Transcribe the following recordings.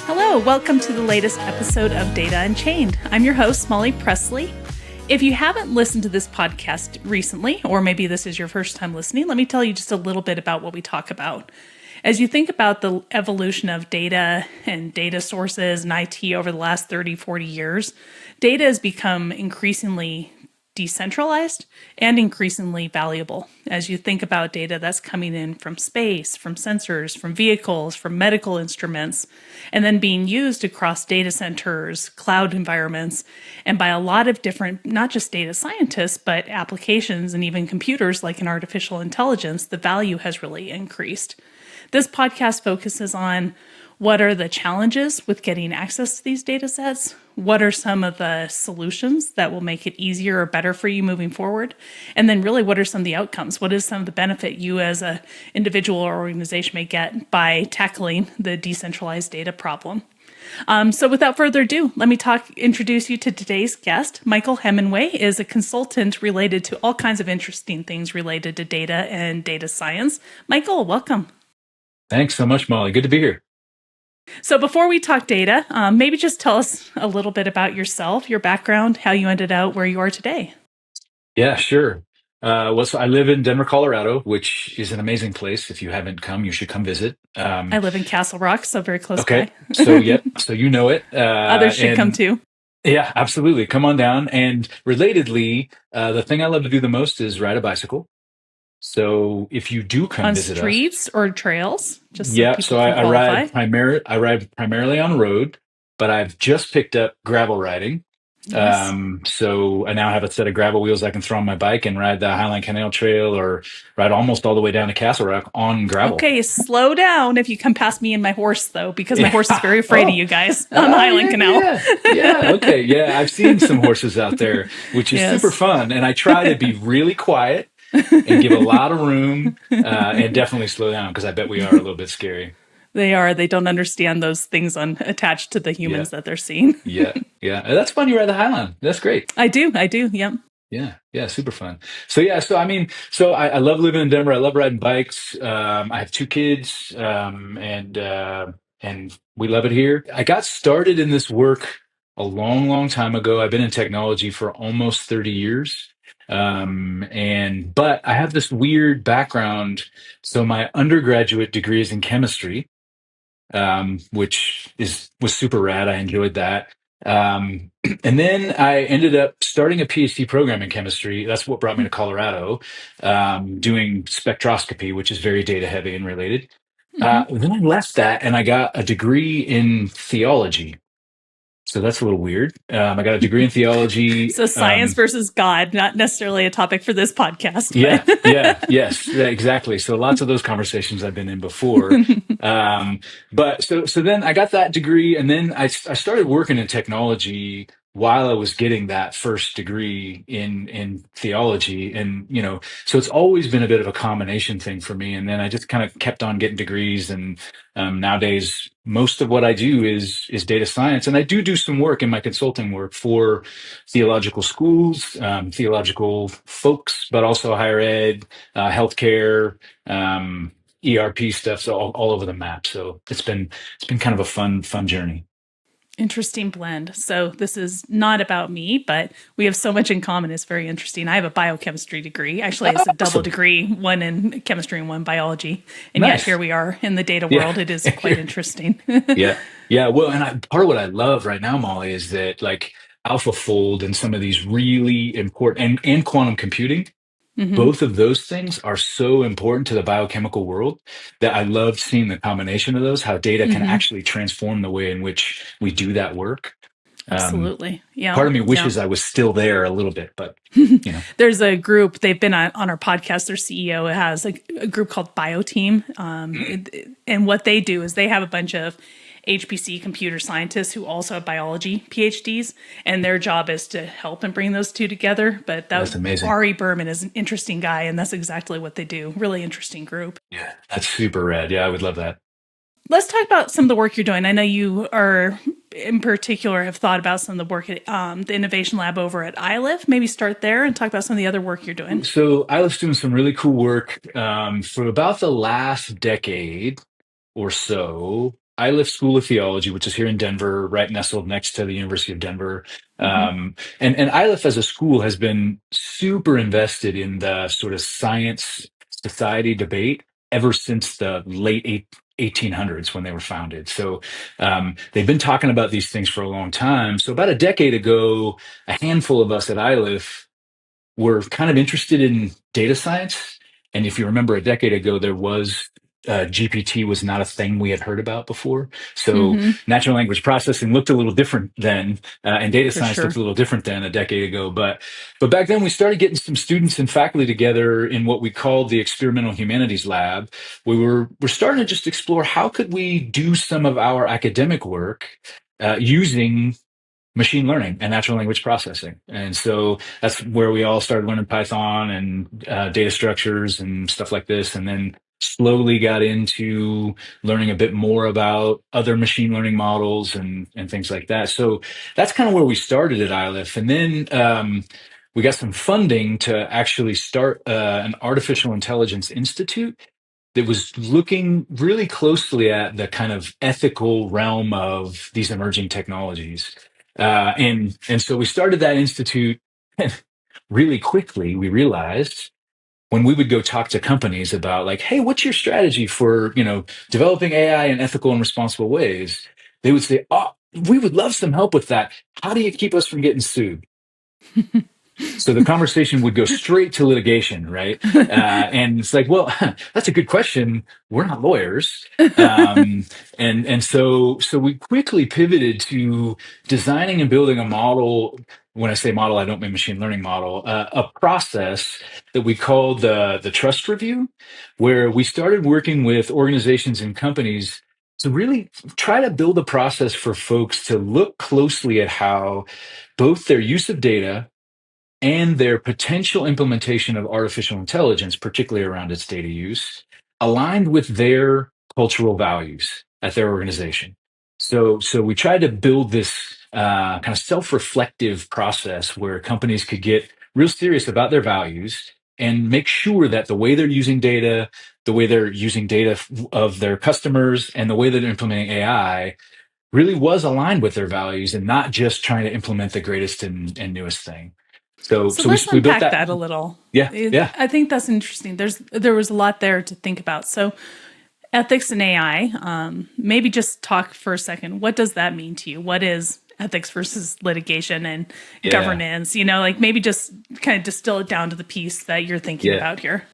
Hello, welcome to the latest episode of Data Unchained. I'm your host, Molly Presley. If you haven't listened to this podcast recently, or maybe this is your first time listening, let me tell you just a little bit about what we talk about. As you think about the evolution of data and data sources and IT over the last 30, 40 years, data has become increasingly decentralized and increasingly valuable. As you think about data that's coming in from space, from sensors, from vehicles, from medical instruments, and then being used across data centers, cloud environments, and by a lot of different, not just data scientists, but applications and even computers like in artificial intelligence, the value has really increased. This podcast focuses on what are the challenges with getting access to these data sets? What are some of the solutions that will make it easier or better for you moving forward? And then really, what are some of the outcomes? What is some of the benefit you as an individual or organization may get by tackling the decentralized data problem? So without further ado, let me introduce you to today's guest. Michael Hemenway is a consultant related to all kinds of interesting things related to data and data science. Michael, welcome. Thanks so much, Molly. Good to be here. So before we talk data, maybe just tell us a little bit about yourself, your background, how you ended up where you are today. Yeah, sure. So I live in Denver, Colorado, which is an amazing place. If you haven't come, you should come visit. I live in Castle Rock, so very close Okay. by. So you know it. Others should come too. Yeah, absolutely. Come on down. And relatedly, the thing I love to do the most is ride a bicycle. So if you do come On visit us, streets or trails, just so yeah. people So can I qualify. I ride primarily on road, but I've just picked up gravel riding. Yes. So I now have a set of gravel wheels I can throw on my bike and ride the Highline Canal Trail or ride almost all the way down to Castle Rock on gravel. Okay, slow down if you come past me and my horse, though, because my horse is very afraid of Oh, you guys on the Highland Canal. yeah. Okay. Yeah. I've seen some horses out there, which is super Yes. fun. And I try to be really quiet and give a lot of room and definitely slow down because I bet we are a little bit scary. They are. They don't understand those things attached to the Yeah. humans that they're seeing. Yeah. Yeah. And that's fun. You ride the Highline. That's great. I do. Yep. Yeah, yeah, super fun. I love living in Denver. I love riding bikes. I have two kids, and we love it here. I got started in this work a long, long time ago. I've been in technology for almost 30 years. But I have this weird background. So my undergraduate degree is in chemistry, which was super rad. I enjoyed that. And then I ended up starting a PhD program in chemistry. That's what brought me to Colorado, doing spectroscopy, which is very data heavy and related. Then I left that and I got a degree in theology. So that's a little weird. I got a degree in theology. So science versus God, not necessarily a topic for this podcast. Yeah, exactly. So lots of those conversations I've been in before. So then I got that degree, and then I started working in technology while I was getting that first degree in theology, and so it's always been a bit of a combination thing for me. And then I just kind of kept on getting degrees, and nowadays most of what I do is data science, and I do some work in my consulting work for theological schools, theological folks, but also higher ed, healthcare, ERP stuff, so all over the map. So it's been kind of a fun journey. Interesting blend. So this is not about me, but we have so much in common. It's very interesting. I have a biochemistry degree. Actually, it's a double degree, one in chemistry and one biology. And Nice. yet here we are in the data world. It is quite interesting. Yeah. Well, and part of what I love right now, Molly, is that like AlphaFold and some of these really important and quantum computing, both of those things are so important to the biochemical world that I love seeing the combination of those, how data can actually transform the way in which we do that work. Absolutely. Yeah. Part of me wishes I was still there a little bit, but There's a group, they've been on our podcast, their CEO has a group called BioTeam. And what they do is they have a bunch of HPC computer scientists who also have biology PhDs, and their job is to help and bring those two together. But that's amazing. Ari Berman is an interesting guy, and that's exactly what they do. Really interesting group. Yeah, that's super rad. Yeah, I would love that. Let's talk about some of the work you're doing. I know you are, in particular, have thought about some of the work at the Innovation Lab over at iLift. Maybe start there and talk about some of the other work you're doing. So I was doing some really cool work for about the last decade or so. I left School of Theology, which is here in Denver, right nestled next to the University of Denver. Mm-hmm. And ILIF as a school has been super invested in the sort of science society debate ever since the late 1800s when they were founded. So they've been talking about these things for a long time. So about a decade ago, a handful of us at ILIF were kind of interested in data science. And if you remember a decade ago, there was GPT was not a thing we had heard about before. So Mm-hmm. natural language processing looked a little different then, and data For science looked sure. a little different than a decade ago. But back then we started getting some students and faculty together in what we called the Experimental Humanities Lab. We're starting to just explore how could we do some of our academic work using machine learning and natural language processing. And so that's where we all started learning Python and data structures and stuff like this. And then slowly got into learning a bit more about other machine learning models and things like that. So that's kind of where we started at iLif. And then we got some funding to actually start an artificial intelligence institute that was looking really closely at the kind of ethical realm of these emerging technologies. And so we started that institute, and really quickly we realized when we would go talk to companies about like, hey, what's your strategy for developing AI in ethical and responsible ways? They would say, oh, we would love some help with that. How do you keep us from getting sued? So the conversation would go straight to litigation, right? And it's like, well, that's a good question. We're not lawyers, and so we quickly pivoted to designing and building a model. When I say model, I don't mean machine learning model. A process that we called the trust review, where we started working with organizations and companies to really try to build a process for folks to look closely at how both their use of data and their potential implementation of artificial intelligence, particularly around its data use, aligned with their cultural values at their organization. So we tried to build this kind of self-reflective process where companies could get real serious about their values and make sure that the way they're using data, the way they're using data of their customers, and the way that they're implementing AI really was aligned with their values and not just trying to implement the greatest and newest thing. So, So so we, let's we built unpack that. that a little. Yeah, yeah, I think that's interesting. There was a lot there to think about. So ethics and AI. Maybe just talk for a second. What does that mean to you? What is ethics versus litigation and yeah, governance? Like maybe just kind of distill it down to the piece that you're thinking yeah, about here.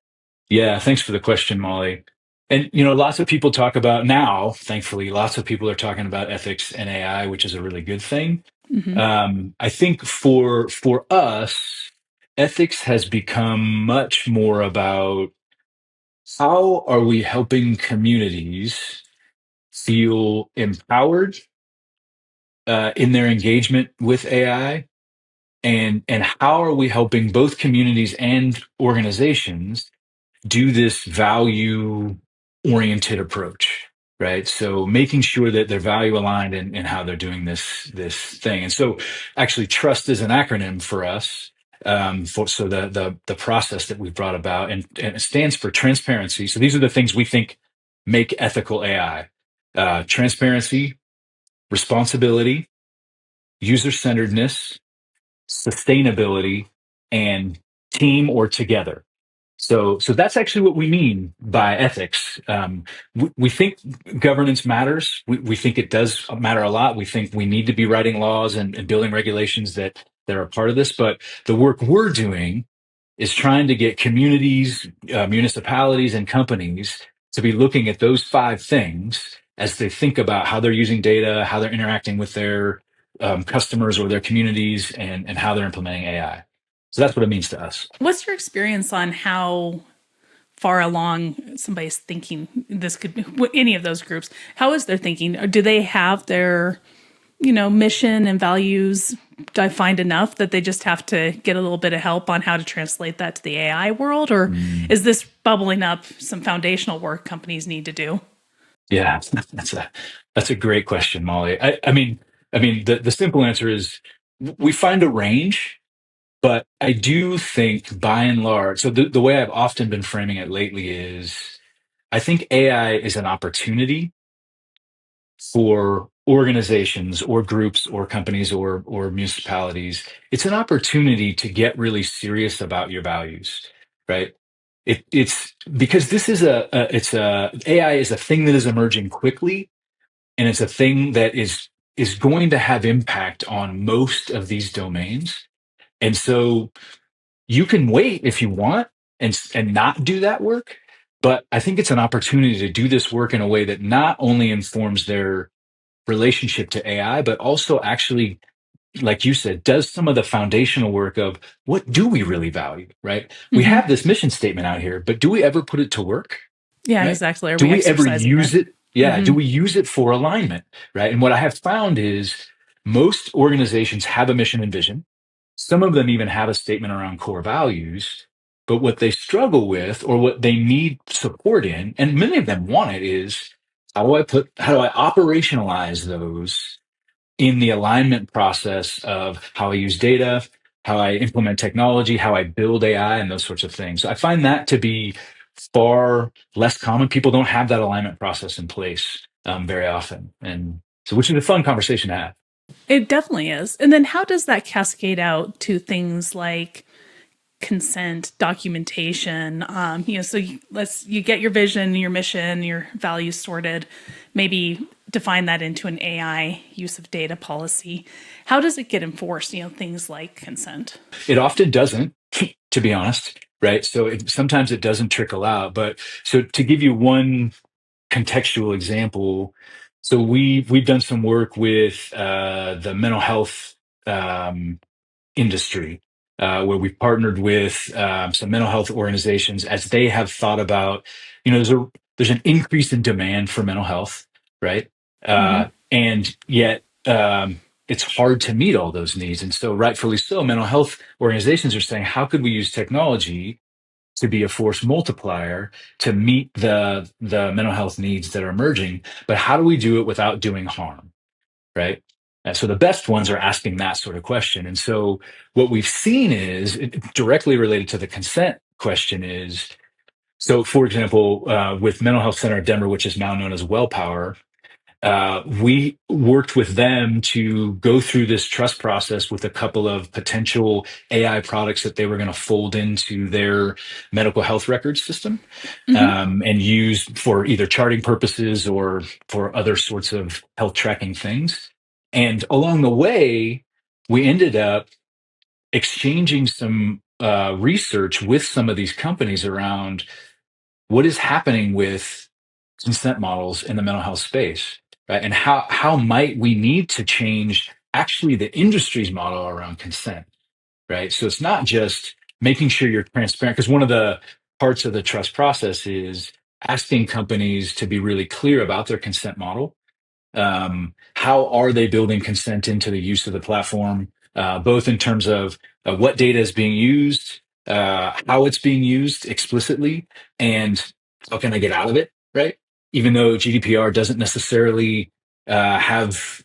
yeah. Thanks for the question, Molly. And lots of people talk about now. Thankfully, lots of people are talking about ethics and AI, which is a really good thing. Hmm. I think for us, ethics has become much more about how are we helping communities feel empowered in their engagement with AI, and how are we helping both communities and organizations do this value oriented approach, right? So making sure that they're value aligned in how they're doing this thing. And so actually trust is an acronym for us. So the process that we've brought about, and it stands for transparency. So these are the things we think make ethical AI: transparency, responsibility, user centeredness, sustainability, and team or together. So that's actually what we mean by ethics. We think governance matters. We think it does matter a lot. We think we need to be writing laws and building regulations that are a part of this. But the work we're doing is trying to get communities, municipalities, and companies to be looking at those five things as they think about how they're using data, how they're interacting with their customers or their communities, and how they're implementing AI. So that's what it means to us. What's your experience on how far along somebody's thinking this could be, any of those groups? How is their thinking? Or do they have their mission and values defined enough that they just have to get a little bit of help on how to translate that to the AI world? Or Mm. is this bubbling up some foundational work companies need to do? Yeah, that's a great question, Molly. I mean, the simple answer is we find a range, but I do think by and large, so the way I've often been framing it lately is I think AI is an opportunity for organizations or groups or companies or municipalities. It's an opportunity to get really serious about your values, right? It's because this is it's a AI is a thing that is emerging quickly, and it's a thing that is going to have impact on most of these domains. And so you can wait if you want and not do that work, but I think it's an opportunity to do this work in a way that not only informs their relationship to AI, but also actually, like you said, does some of the foundational work of what do we really value, right? We Hmm. have this mission statement out here, but do we ever put it to work, Yeah, right? exactly. Are Do we we ever exercising it? use it? Yeah. Hmm. Do we use it for alignment, right? And what I have found is most organizations have a mission and vision. Some of them even have a statement around core values. But what they struggle with or what they need support in, and many of them want it, is how do I operationalize those in the alignment process of how I use data, how I implement technology, how I build AI, and those sorts of things. So I find that to be far less common. People don't have that alignment process in place very often, and so which is a fun conversation to have. It definitely is. And then how does that cascade out to things like consent, documentation? So you get your vision, your mission, your values sorted, maybe define that into an AI use of data policy. How does it get enforced? Things like consent. It often doesn't, to be honest, right? So sometimes it doesn't trickle out. But so to give you one contextual example, so we've done some work with the mental health um, industry, where we've partnered with some mental health organizations as they have thought about, there's an increase in demand for mental health, right? Hmm. And yet it's hard to meet all those needs, and so rightfully so, mental health organizations are saying, how could we use technology to be a force multiplier to meet the mental health needs that are emerging, but how do we do it without doing harm, right? So the best ones are asking that sort of question. And so what we've seen is directly related to the consent question is, so for example, with Mental Health Center of Denver, which is now known as WellPower, we worked with them to go through this trust process with a couple of potential AI products that they were going to fold into their medical health record system, Hmm. and use for either charting purposes or for other sorts of health tracking things. And along the way, we ended up exchanging some research with some of these companies around what is happening with consent models in the mental health space, right? And how might we need to change actually the industry's model around consent, right? So it's not just making sure you're transparent, because one of the parts of the trust process is asking companies to be really clear about their consent model. How are they building consent into the use of the platform, both in terms of what data is being used, how it's being used explicitly, and how can I get out of it, right? Even though GDPR doesn't necessarily have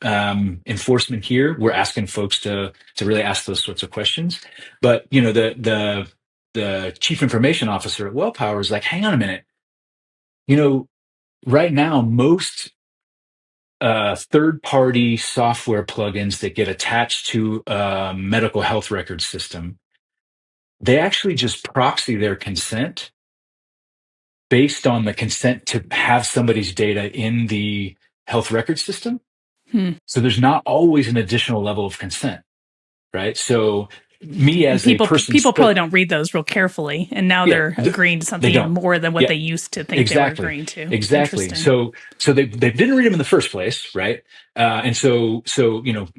enforcement here, we're asking folks to really ask those sorts of questions. But the chief information officer at WellPower is like, hang on a minute, you know, right now most third-party software plugins that get attached to a medical health record system, they actually just proxy their consent based on the consent to have somebody's data in the health record system. Hmm. So there's not always an additional level of consent, right? So me And as a person, people probably don't read those real carefully, and now yeah, they're agreeing to they something even don't. more than what Yeah, they used to think they were exactly. agreeing to. Exactly. Interesting. So they didn't read them in the first place, right? And so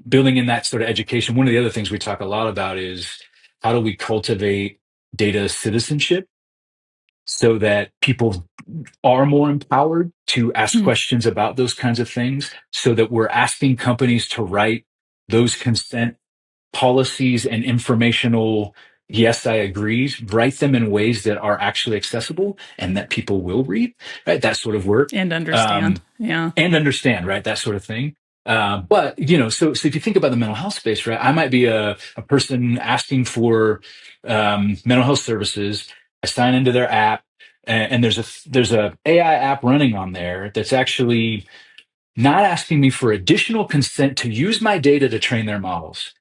building in that sort of education. One of the other things we talk a lot about is how do we cultivate data citizenship so that people are more empowered to ask Hmm. questions about those kinds of things, so that we're asking companies to write those consent policies and informational yes, I agree. Write them in ways that are actually accessible and that people will read, right? That sort of work. And understand. Um, Yeah. and understand, right? That sort of thing. But so if you think about the mental health space, right? I might be a person asking for mental health services. I sign into their app, and there's a AI app running on there that's actually not asking me for additional consent to use my data to train their models.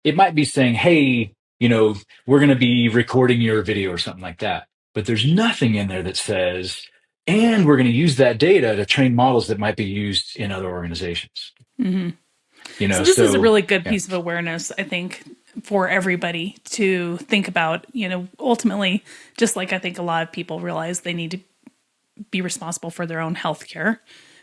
It might be saying, hey, we're going to be recording your video or something like that. But there's nothing in there that says, and we're going to use that data to train models that might be used in other organizations. Hmm. So this is a So really good yeah, piece of awareness, I think, for everybody to think about. Ultimately, just like I think a lot of people realize they need to be responsible for their own healthcare.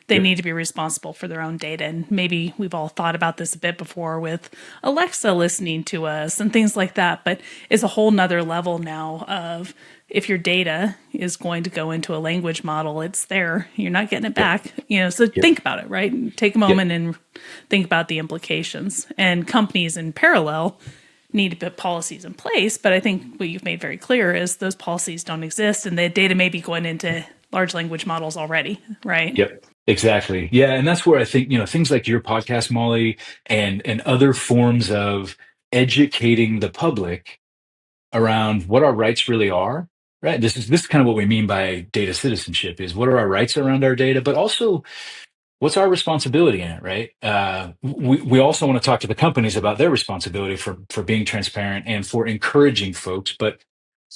They yep, need to be responsible for their own data. And maybe we've all thought about this a bit before with Alexa listening to us and things like that. But it's a whole nother level now of if your data is going to go into a language model, it's there. You're not getting it yep, back. So yep, think about it, right? Take a yep. moment and think about the implications. And companies in parallel need to put policies in place. But I think what you've made very clear is those policies don't exist and the data may be going into large language models already, right? Yep. Exactly. Yeah. And that's where I think, things like your podcast, Molly, and other forms of educating the public around what our rights really are, right? This is kind of what we mean by data citizenship is what are our rights around our data, but also what's our responsibility in it, right? We also want to talk to the companies about their responsibility for being transparent and for encouraging folks. But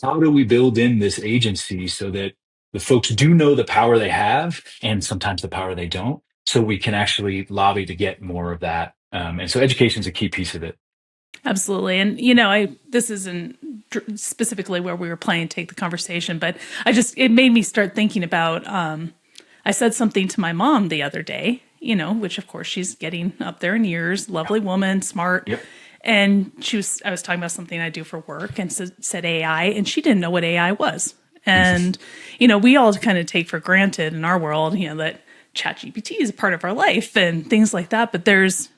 how do we build in this agency so that the folks do know the power they have and sometimes the power they don't, so we can actually lobby to get more of that. And so education is a key piece of it. Absolutely. And I this isn't specifically where we were planning to take the conversation, but it made me start thinking about I said something to my mom the other day, which of course she's getting up there in years, lovely woman, smart. Yep. And I was talking about something I do for work and said AI, and she didn't know what AI was. And, we all kind of take for granted in our world, that ChatGPT is a part of our life and things like that. But there's,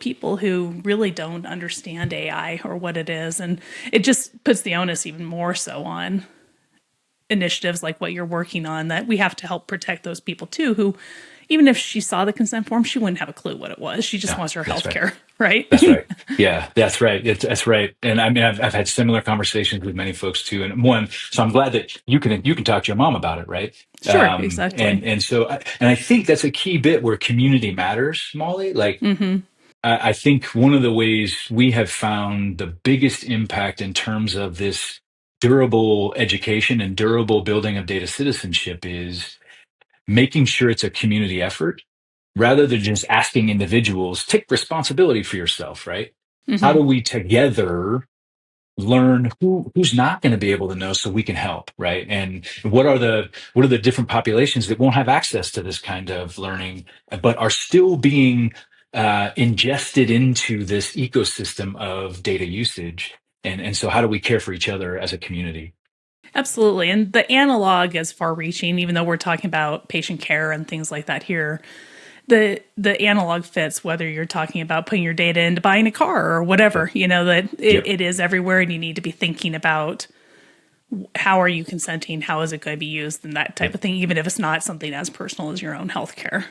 people who really don't understand AI or what it is. And it just puts the onus even more so on initiatives like what you're working on, that we have to help protect those people too, who, even if she saw the consent form, she wouldn't have a clue what it was. She just Yeah, wants her that's health right. care, right? That's right. Yeah, that's right. That's right. And I mean, I've had similar conversations with many folks too. And so I'm glad that you can talk to your mom about it, right? Sure, exactly. And I think that's a key bit where community matters, Molly. Like, Hmm. I think one of the ways we have found the biggest impact in terms of this durable education and durable building of data citizenship is making sure it's a community effort rather than just asking individuals, take responsibility for yourself, right? How Hmm. do we together learn who's not going to be able to know so we can help, right? And what are the different populations that won't have access to this kind of learning, but are still being ingested into this ecosystem of data usage? And so how do we care for each other as a community? Absolutely. And the analog is far reaching, even though we're talking about patient care and things like that here. The analog fits whether you're talking about putting your data into buying a car or whatever, Yep. that Yep. it is everywhere and you need to be thinking about how are you consenting, how is it going to be used, and that type Yep. of thing, even if it's not something as personal as your own healthcare.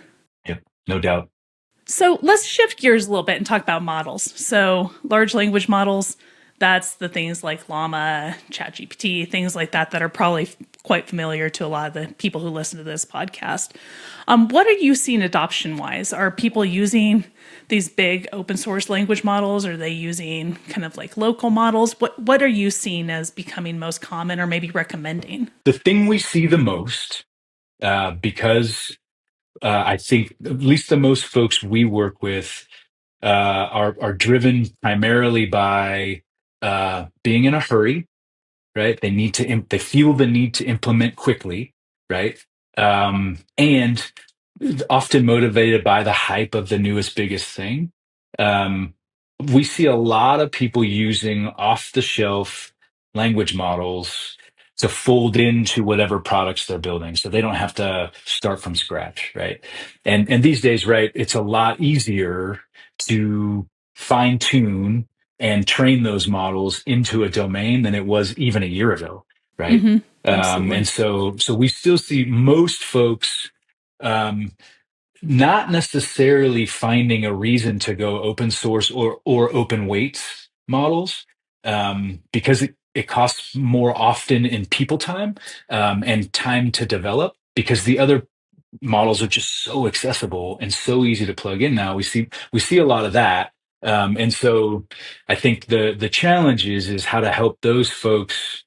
Yep. No doubt. So let's shift gears a little bit and talk about models. So large language models, that's the things like Llama, ChatGPT, things like that are probably quite familiar to a lot of the people who listen to this podcast. What are you seeing adoption wise? Are people using these big open source language models? Are they using kind of like local models? What are you seeing as becoming most common or maybe recommending? The thing we see the most, because I think at least the most folks we work with are driven primarily by being in a hurry, right? They feel the need to implement quickly, right? And often motivated by the hype of the newest, biggest thing. Um, we see a lot of people using off the shelf language models to fold into whatever products they're building so they don't have to start from scratch, right? And these days, right, it's a lot easier to fine tune and train those models into a domain than it was even a year ago, right? Absolutely. And so we still see most folks um, not necessarily finding a reason to go open source or open weights models because it costs more often in people time and time to develop because the other models are just so accessible and so easy to plug in now. We see a lot of that. And so I think the challenge is how to help those folks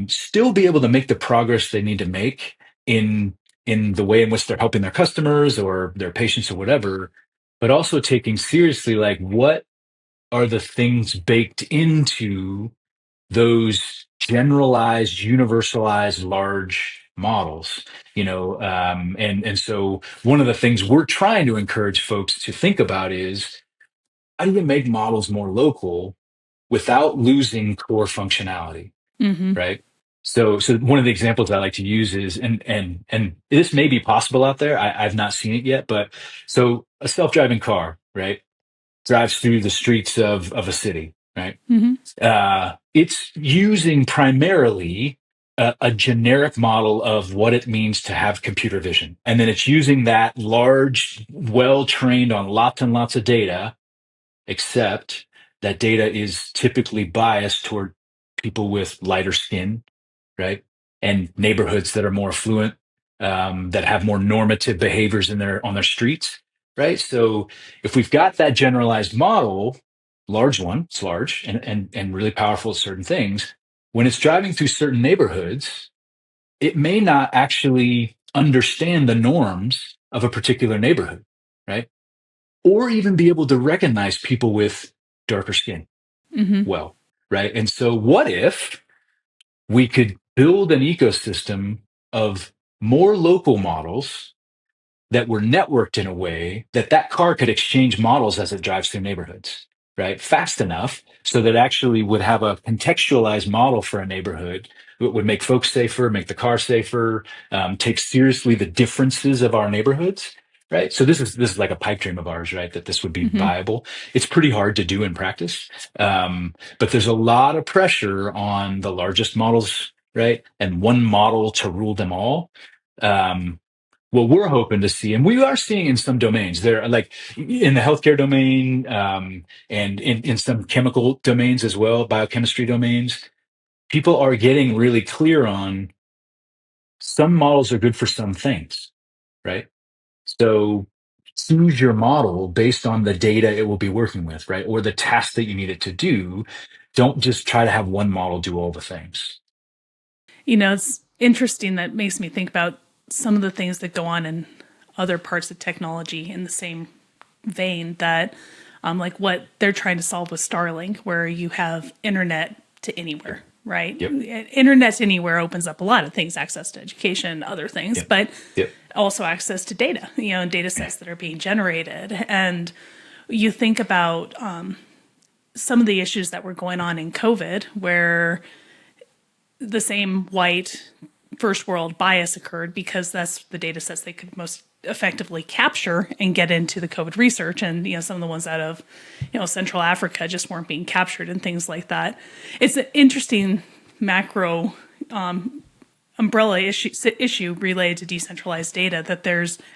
still be able to make the progress they need to make in the way in which they're helping their customers or their patients or whatever, but also taking seriously like what are the things baked into those generalized, universalized, large models, and so one of the things we're trying to encourage folks to think about is how do you make models more local without losing core functionality, Hmm. right? So one of the examples I like to use is, and this may be possible out there. I've not seen it yet, but so a self-driving car, right, drives through the streets of a city, right? Hmm. It's using primarily a generic model of what it means to have computer vision. And then it's using that large, well trained on lots and lots of data, except that data is typically biased toward people with lighter skin, right? And neighborhoods that are more affluent, that have more normative behaviors in their on their streets, right? So if we've got that generalized model, large one, it's large and really powerful at certain things. When it's driving through certain neighborhoods, it may not actually understand the norms of a particular neighborhood, right? Or even be able to recognize people with darker skin Hmm. well, right? And so what if we could build an ecosystem of more local models that were networked in a way that that car could exchange models as it drives through neighborhoods, right? Fast enough so that actually would have a contextualized model for a neighborhood. It would make folks safer, make the car safer, take seriously the differences of our neighborhoods, right? So this is like a pipe dream of ours, right? That this would be Hmm. viable. It's pretty hard to do in practice, but there's a lot of pressure on the largest models, right? And one model to rule them all. Um, what we're hoping to see, and we are seeing in some domains, there like in the healthcare domain, and in some chemical domains as well, biochemistry domains, people are getting really clear on some models are good for some things, right? So choose your model based on the data it will be working with, right? Or the task that you need it to do. Don't just try to have one model do all the things. It's interesting. That makes me think about some of the things that go on in other parts of technology in the same vein that like what they're trying to solve with Starlink, where you have internet to anywhere, right? Yep. Internet to anywhere opens up a lot of things, access to education, other things, Yep. but Yep. also access to data, and data sets that are being generated. And you think about some of the issues that were going on in COVID, where the same white first world bias occurred because that's the data sets they could most effectively capture and get into the COVID research. And, some of the ones out of, Central Africa just weren't being captured and things like that. It's an interesting macro umbrella issue related to decentralized data that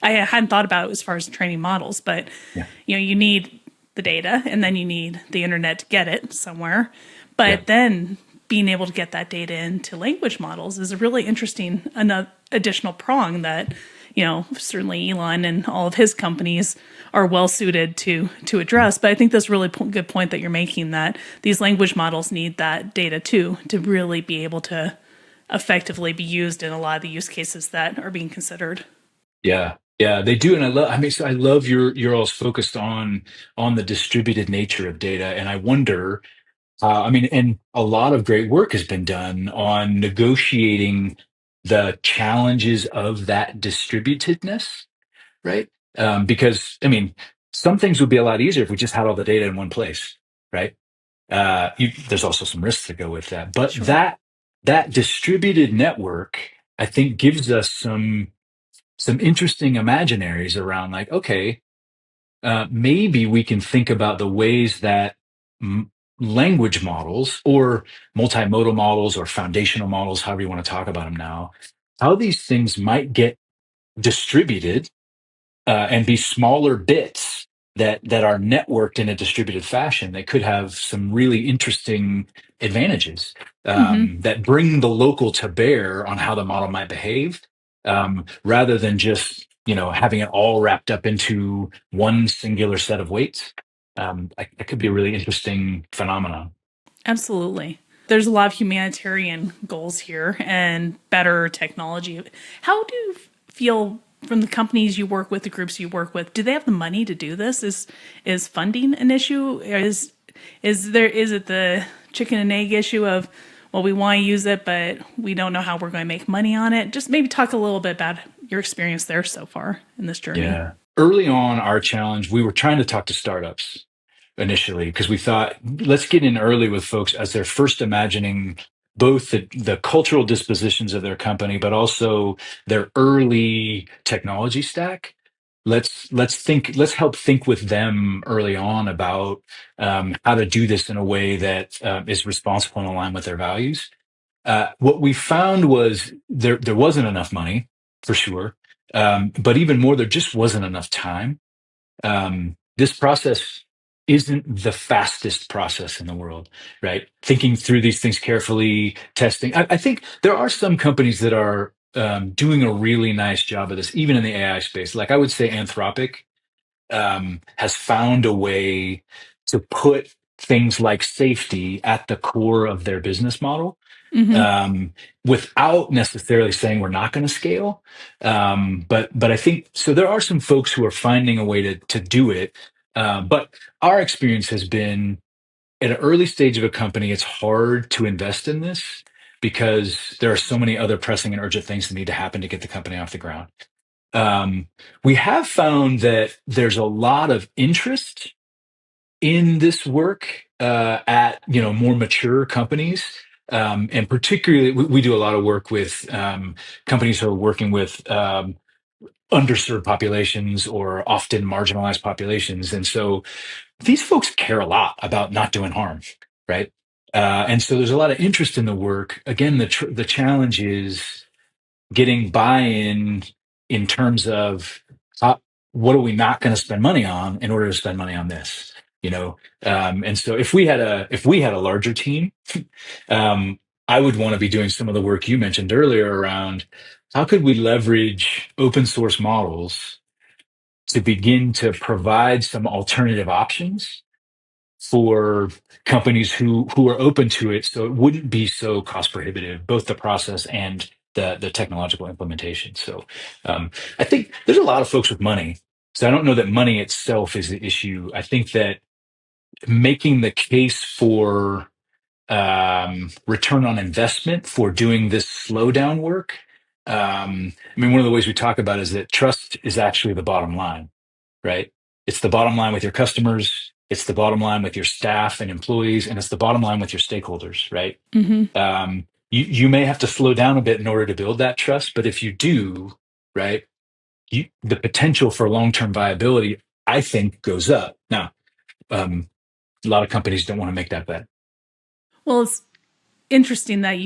I hadn't thought about as far as training models, but, Yeah. you need the data and then you need the internet to get it somewhere. But Yeah. then being able to get that data into language models is a really interesting additional prong that certainly Elon and all of his companies are well suited to address. But I think that's a really good point that you're making, that these language models need that data too to really be able to effectively be used in a lot of the use cases that are being considered. Yeah, yeah, they do, and I love. I mean, so I love your all's focused on the distributed nature of data, and I wonder. I mean, and a lot of great work has been done on negotiating the challenges of that distributedness, right? Because I mean, some things would be a lot easier if we just had all the data in one place, right? There's also some risks that go with that, but Sure. that distributed network, I think, gives us some interesting imaginaries around like, okay, maybe we can think about the ways that language models or multimodal models or foundational models, however you want to talk about them now, how these things might get distributed and be smaller bits that are networked in a distributed fashion that could have some really interesting advantages Mm-hmm. that bring the local to bear on how the model might behave, rather than just having it all wrapped up into one singular set of weights. That could be a really interesting phenomenon. Absolutely. There's a lot of humanitarian goals here and better technology. How do you feel from the companies you work with, the groups you work with? Do they have the money to do this? Is funding an issue? Is it the chicken and egg issue of, well, we want to use it, but we don't know how we're going to make money on it? Just maybe talk a little bit about your experience there so far in this journey. Yeah. Early on, our challenge, we were trying to talk to startups initially because we thought, let's get in early with folks as they're first imagining both the cultural dispositions of their company, but also their early technology stack. Let's help think with them early on about how to do this in a way that is responsible and aligned with their values. What we found was there wasn't enough money for sure, but even more, there just wasn't enough time. This process isn't the fastest process in the world, right? Thinking through these things carefully, testing. I think there are some companies that are doing a really nice job of this, even in the AI space. Like I would say, Anthropic has found a way to put things like safety at the core of their business model, Mm-hmm. um, without necessarily saying we're not going to scale. But I think so. There are some folks who are finding a way to do it. But our experience has been at an early stage of a company, it's hard to invest in this because there are so many other pressing and urgent things that need to happen to get the company off the ground. Um, we have found that there's a lot of interest in this work at more mature companies, and particularly we do a lot of work with companies who are working with underserved populations or often marginalized populations, and so these folks care a lot about not doing harm, right? And so there's a lot of interest in the work. Again, the challenge is getting buy-in in terms of uh, what are we not going to spend money on in order to spend money on this, and so if we had a larger team, um, I would want to be doing some of the work you mentioned earlier around how could we leverage open source models to begin to provide some alternative options for companies who are open to it, so it wouldn't be so cost prohibitive, both the process and the technological implementation. So I think there's a lot of folks with money. So I don't know that money itself is the issue. I think that making the case for return on investment for doing this slowdown work. I mean, one of the ways we talk about is that trust is actually the bottom line, right? It's the bottom line with your customers, it's the bottom line with your staff and employees, and it's the bottom line with your stakeholders, right? Mm-hmm. You may have to slow down a bit in order to build that trust, but if you do, right, the potential for long-term viability, I think, goes up. Now, a lot of companies don't want to make that bet. Well, it's interesting that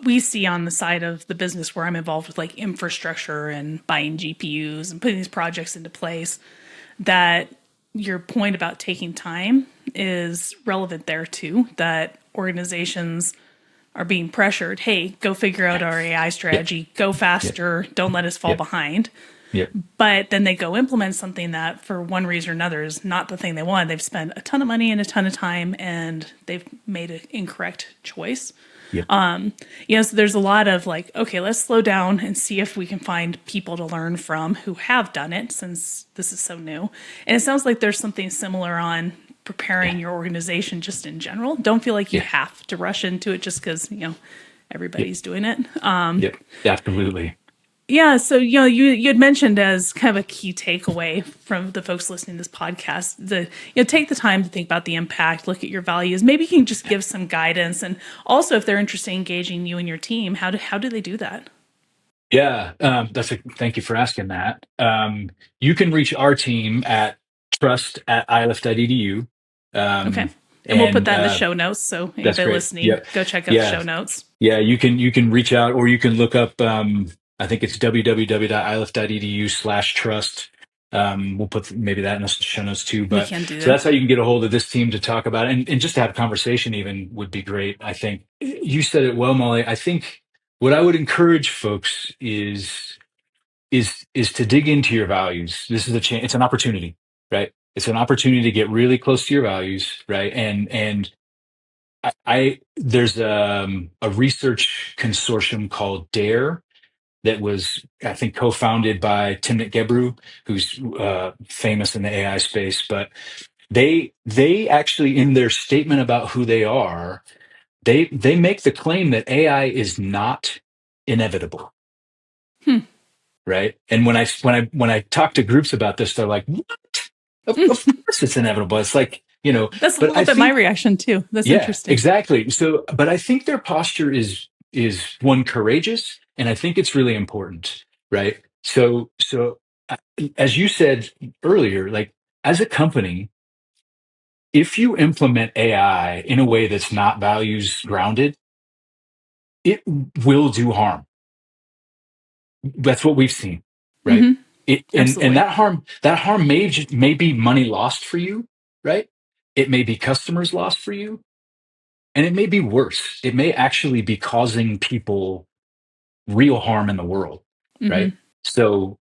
we see on the side of the business where I'm involved with like infrastructure and buying GPUs and putting these projects into place that your point about taking time is relevant there too, that organizations are being pressured, hey, go figure out our AI Yep, strategy, go yep, faster, don't let us fall yep, behind. yep, But then they go implement something that, for one reason or another, is not the thing they want. They've spent a ton of money and a ton of time, and they've made an incorrect choice. yep, So there's a lot of like, okay, let's slow down and see if we can find people to learn from who have done it since this is so new. And it sounds like there's something similar on yeah, preparing your organization just in general. Don't feel like you yeah, have to rush into it just because, yep, everybody's doing it. yep, absolutely. Yeah, so you had mentioned as kind of a key takeaway from the folks listening to this podcast, take the time to think about the impact, look at your values. Maybe you can just give some guidance, and also if they're interested in engaging you and your team, how do they do that? Yeah, thank you for asking that. You can reach our team at trust@ilf.edu. Um, Okay. And we'll put that in the show notes. So that's anybody great. listening, Yep. go check out the show notes. Yeah, you can reach out, or you can look up. I think it's www.ilf.edu/trust. We'll put maybe that in the show notes too. But We can do that. So that's how you can get a hold of this team to talk about it, and just to have a conversation even would be great. I think you said it well, Molly. I think what I would encourage folks is to dig into your values. This is it's an opportunity, right? It's an opportunity to get really close to your values, right? And there's a research consortium called DARE that was, I think, co-founded by Timnit Gebru, who's famous in the AI space. But they actually, in their statement about who they are, they make the claim that AI is not inevitable. Right. And when I talk to groups about this, they're like, "What? Of course it's inevitable." It's like, that's a little bit my reaction too. That's interesting. Exactly. So, but I think their posture is one, courageous, and I think it's really important, right? So as you said earlier, like, as a company, if you implement AI in a way that's not values grounded, it will do harm. That's what we've seen, right? Mm-hmm. And that harm may be money lost for you, right? It may be customers lost for you, and it may be worse. It may actually be causing people real harm in the world, right? So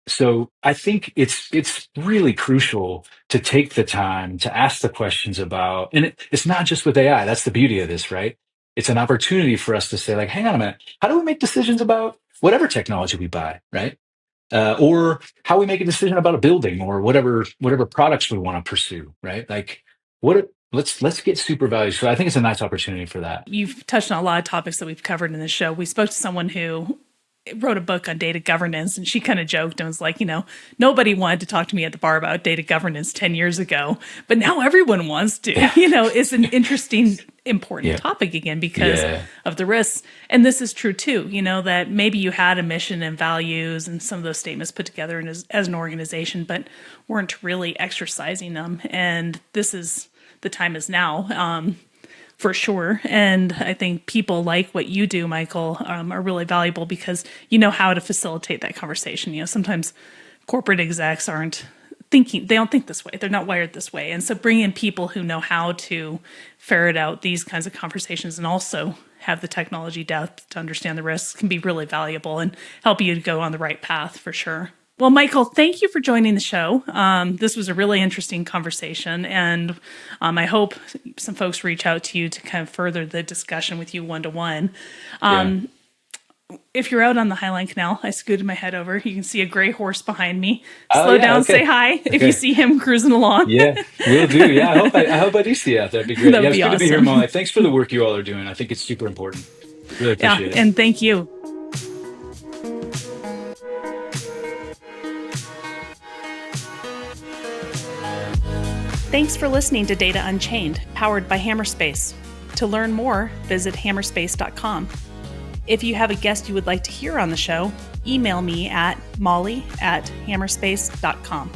I think it's really crucial to take the time to ask the questions about, and it's not just with AI. That's the beauty of this, right? It's an opportunity for us to say, like, hang on a minute, how do we make decisions about whatever technology we buy, right? Or how we make a decision about a building or whatever products we want to pursue, right? Like, let's get super values. So I think it's a nice opportunity for that. You've touched on a lot of topics that we've covered in this show. We spoke to someone who wrote a book on data governance, and she kind of joked and was like, nobody wanted to talk to me at the bar about data governance 10 years ago, but now everyone wants to. It's an interesting, important topic again because of the risks. And this is true too, that maybe you had a mission and values and some of those statements put together as an organization, but weren't really exercising them. And the time is now. For sure. And I think people like what you do, Michael, are really valuable because you know how to facilitate that conversation. Sometimes corporate execs they don't think this way. They're not wired this way. And so bring in people who know how to ferret out these kinds of conversations and also have the technology depth to understand the risks can be really valuable and help you to go on the right path for sure. Well, Michael, thank you for joining the show. This was a really interesting conversation, and I hope some folks reach out to you to kind of further the discussion with you one-to-one. If you're out on the Highline Canal, I scooted my head over. You can see a gray horse behind me. Slow down, say hi if you see him cruising along. Yeah, will do. Yeah, I hope I do see you out there. That'd be great. That'd be good awesome. to be here, Molly. Thanks for the work you all are doing. I think it's super important. Really appreciate it. And thank you. Thanks for listening to Data Unchained, powered by Hammerspace. To learn more, visit hammerspace.com. If you have a guest you would like to hear on the show, email me at molly@hammerspace.com.